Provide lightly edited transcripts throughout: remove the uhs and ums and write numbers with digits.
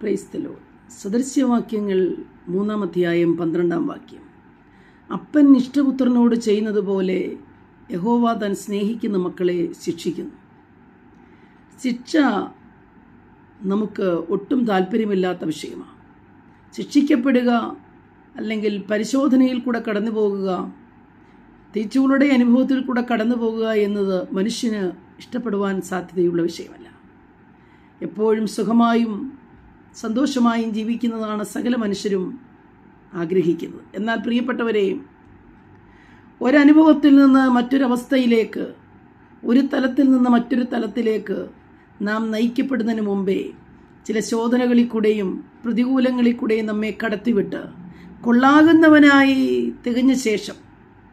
Price the Lord. സദൃശ്യവാക്യങ്ങൾ 3-ാം അധ്യായം 12-ാം വാക്യം. അപ്പൻ ഇഷ്ടപുത്രനോട് ചെയ്യുന്നത് പോലെ യഹോവ താൻ സ്നേഹിക്കുന്ന മക്കളെ ശിക്ഷിക്കുന്നു. ശിക്ഷ നമുക്ക് ഒട്ടും താല്പര്യമില്ലാത്ത വിഷയമാണ്. ശിക്ഷിക്കപ്പെടുക അല്ലെങ്കിൽ പരിശോധനയിൽ കൂടെ കടന്നു പോകുക, തീച്ചുകളുടെ അനുഭവത്തിൽ കൂടെ കടന്നു പോകുക എന്നത് മനുഷ്യന് ഇഷ്ടപ്പെടുവാൻ സാധ്യതയുള്ള വിഷയമല്ല. എപ്പോഴും സുഖമായും സന്തോഷമായും ജീവിക്കുന്നതാണ് സകല മനുഷ്യരും ആഗ്രഹിക്കുന്നത്. എന്നാൽ പ്രിയപ്പെട്ടവരെ, ഒരനുഭവത്തിൽ നിന്ന് മറ്റൊരവസ്ഥയിലേക്ക്, ഒരു തലത്തിൽ നിന്ന് മറ്റൊരു തലത്തിലേക്ക് നാം നയിക്കപ്പെടുന്നതിന് മുമ്പേ ചില ശോധനകളിൽ കൂടെയും പ്രതികൂലങ്ങളിൽ കൂടെയും നമ്മെ കടത്തിവിട്ട് കൊള്ളാകുന്നവനായി തികഞ്ഞ ശേഷം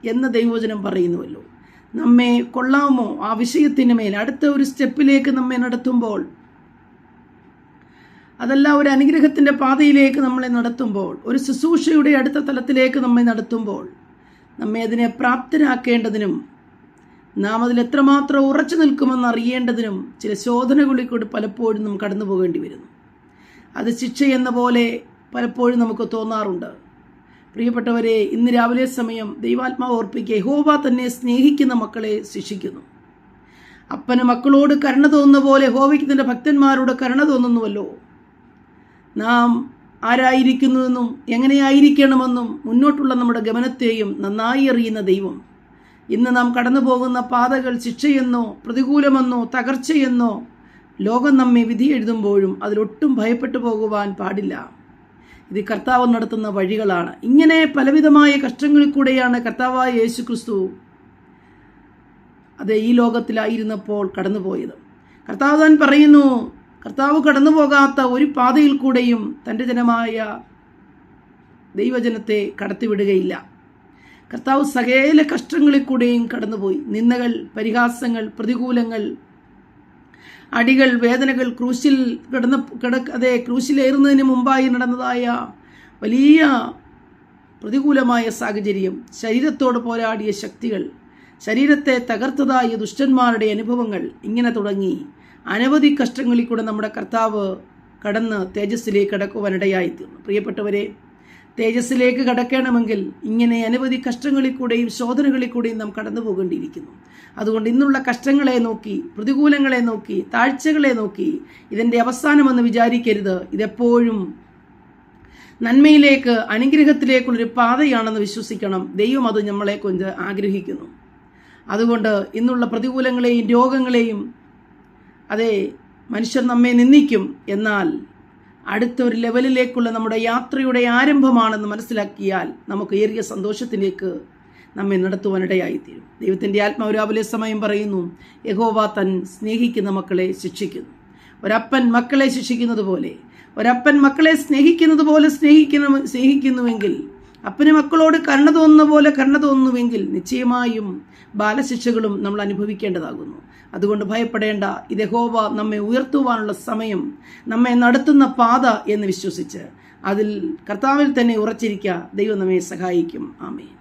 എന്ന് ദൈവവചനം പറയുന്നുവല്ലോ, നമ്മെ കൊള്ളാമോ ആ വിഷയത്തിന് മേൽ അടുത്ത ഒരു സ്റ്റെപ്പിലേക്ക് നമ്മെ നടത്തുമ്പോൾ, അതല്ല ഒരു അനുഗ്രഹത്തിൻ്റെ പാതയിലേക്ക് നമ്മളെ നടത്തുമ്പോൾ, ഒരു ശുശ്രൂഷയുടെ അടുത്ത തലത്തിലേക്ക് നമ്മെ നടത്തുമ്പോൾ, നമ്മെ അതിനെ പ്രാപ്തരാക്കേണ്ടതിനും നാം അതിൽ എത്രമാത്രം ഉറച്ചു നിൽക്കുമെന്ന് അറിയേണ്ടതിനും ചില ശോധനകളിൽ കൂടി പലപ്പോഴും നാം കടന്നു പോകേണ്ടി വരുന്നു. അത് ശിക്ഷയെന്ന പോലെ പലപ്പോഴും നമുക്ക് തോന്നാറുണ്ട്. പ്രിയപ്പെട്ടവരെ, ഇന്ന് രാവിലെ സമയം ദൈവാത്മാവ് ഓർപ്പിക്കുക, യഹോവ തന്നെ സ്നേഹിക്കുന്ന മക്കളെ ശിക്ഷിക്കുന്നു. അപ്പന് മക്കളോട് കരുണ തോന്നുന്ന പോലെ യഹോവയ്ക്ക് തൻ്റെ ഭക്തന്മാരോട് കരുണ തോന്നുന്നുവല്ലോ. നാം ആരായിരിക്കുന്നുവെന്നും എങ്ങനെയായിരിക്കണമെന്നും മുന്നോട്ടുള്ള നമ്മുടെ ഗമനത്തെയും നന്നായി അറിയുന്ന ദൈവം ഇന്ന് നാം കടന്നു പോകുന്ന പാതകൾ ശിക്ഷയെന്നോ പ്രതികൂലമെന്നോ തകർച്ചയെന്നോ ലോകം നമ്മെ വിധി എഴുതുമ്പോഴും അതിലൊട്ടും ഭയപ്പെട്ടു പോകുവാൻ പാടില്ല. ഇത് കർത്താവ് നടത്തുന്ന വഴികളാണ്. ഇങ്ങനെ പലവിധമായ കഷ്ടങ്ങളിൽ കൂടെയാണ് കർത്താവായ യേശു ക്രിസ്തു അത് ഈ ലോകത്തിലായിരുന്നപ്പോൾ കടന്നുപോയത്. കർത്താവ് താൻ പറയുന്നു, കർത്താവ് കടന്നു പോകാത്ത ഒരു പാതയിൽ കൂടെയും തൻ്റെ ജനമായ ദൈവജനത്തെ കടത്തിവിടുകയില്ല. കർത്താവ് സകല കഷ്ടങ്ങളിൽ കൂടെയും കടന്നുപോയി. നിന്ദകൾ, പരിഹാസങ്ങൾ, പ്രതികൂലങ്ങൾ, അടികൾ, വേദനകൾ, ക്രൂശിലേറുന്നതിന് മുമ്പായി നടന്നതായ വലിയ പ്രതികൂലമായ സാഹചര്യം, ശരീരത്തോട് പോരാടിയ ശക്തികൾ, ശരീരത്തെ തകർത്തതായ ദുഷ്ടന്മാരുടെ അനുഭവങ്ങൾ, ഇങ്ങനെ തുടങ്ങി അനവധി കഷ്ടങ്ങളിൽ കൂടെ നമ്മുടെ കർത്താവ് കടന്ന് തേജസ്സിലേക്ക് കടക്കുവാനിടയായിത്തീർന്നു. പ്രിയപ്പെട്ടവരെ, തേജസ്സിലേക്ക് കടക്കണമെങ്കിൽ ഇങ്ങനെ അനവധി കഷ്ടങ്ങളിൽ കൂടെയും ശോധനകളിൽ കൂടെയും നാം കടന്നു പോകേണ്ടിയിരിക്കുന്നു. അതുകൊണ്ട് ഇന്നുള്ള കഷ്ടങ്ങളെ നോക്കി, പ്രതികൂലങ്ങളെ നോക്കി, താഴ്ചകളെ നോക്കി ഇതിൻ്റെ അവസാനമെന്ന് വിചാരിക്കരുത്. ഇതെപ്പോഴും നന്മയിലേക്ക്, അനുഗ്രഹത്തിലേക്കുള്ളൊരു പാതയാണെന്ന് വിശ്വസിക്കണം. ദൈവം അത് നമ്മളെ കൊണ്ട് ആഗ്രഹിക്കുന്നു. അതുകൊണ്ട് ഇന്നുള്ള പ്രതികൂലങ്ങളെയും രോഗങ്ങളെയും, അതെ, മനുഷ്യർ നമ്മെ നിന്ദിക്കും, എന്നാൽ അടുത്തൊരു ലെവലിലേക്കുള്ള നമ്മുടെ യാത്രയുടെ ആരംഭമാണെന്ന് മനസ്സിലാക്കിയാൽ നമുക്ക് ഏറിയ സന്തോഷത്തിലേക്ക് നമ്മെ നടത്തുവാനിടയായിത്തീരും. ദൈവത്തിൻ്റെ ആത്മാവ് രാവിലെ സമയം പറയുന്നു, യഹോവ താൻ സ്നേഹിക്കുന്ന മക്കളെ ശിക്ഷിക്കുന്നു. ഒരപ്പൻ മക്കളെ ശിക്ഷിക്കുന്നത് പോലെ, ഒരപ്പൻ മക്കളെ സ്നേഹിക്കുന്നത് പോലെ സ്നേഹിക്കുന്നുവെങ്കിൽ, അപ്പന് മക്കളോട് കരുണ തോന്നുന്ന പോലെ കരുണ തോന്നുന്നുവെങ്കിൽ നിശ്ചയമായും ബാലശിക്ഷകളും നമ്മൾ അനുഭവിക്കേണ്ടതാകുന്നു. അതുകൊണ്ട് ഭയപ്പെടേണ്ട. ഇത് യഹോവ നമ്മെ ഉയർത്തുവാനുള്ള സമയം, നമ്മെ നടത്തുന്ന പാത എന്ന് വിശ്വസിച്ച് അതിൽ കർത്താവിൽ തന്നെ ഉറച്ചിരിക്കുക. ദൈവം നമ്മെ സഹായിക്കും. ആമേൻ.